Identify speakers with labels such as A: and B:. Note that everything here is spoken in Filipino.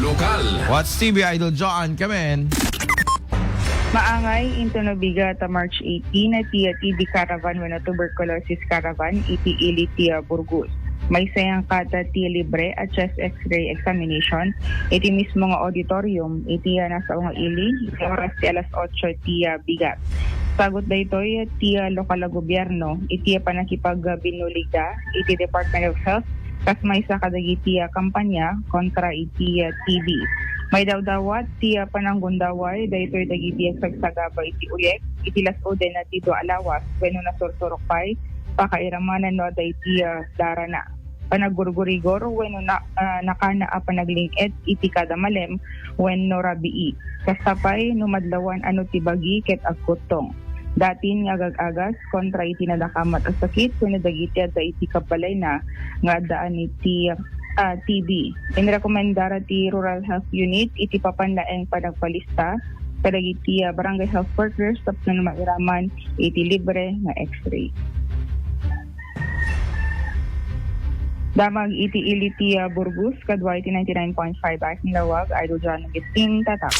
A: lokal.
B: What's TV Idol John? Kamen.
C: Maangay into Nobiga ta March 18 na tiya TB Caravan wano tuberculosis caravan iti ili tiya Burgos. May sayang kata tiya libre at chest x-ray examination iti mismo nga auditorium iti nasa nga ili iti oras ti alas 8 tiya bigat. Sagot da ito tiya lokal na gobyerno iti panakipagbinuligda iti Department of Health kas may sa kadagitiya kampanya kontra iti TB. May daw-dawat tiya pananggundaway daytoy dagiti sagsagaba iti uyek iti las-ode na ti alawas wenno nasursurok pay pakairamanan no dayti darana panagurgurigor wenno nakana a panaglinged iti kada malem wenno rabii kasapay no madlawan ano ti bagi ket agkutong datin nga agagas kontra iti nadakamat a sakit wenno dagiti adda iti kabalay na nga addaan iti TB. Inrekomendara ti Rural Health Unit iti papanlaeng panagpalista kadagiti barangay health workers tapno na mairaman iti libre nga x-ray. Damag iti iliti Burgos kadwa iti 99.5 aking lawag Idol John Gisting tatak.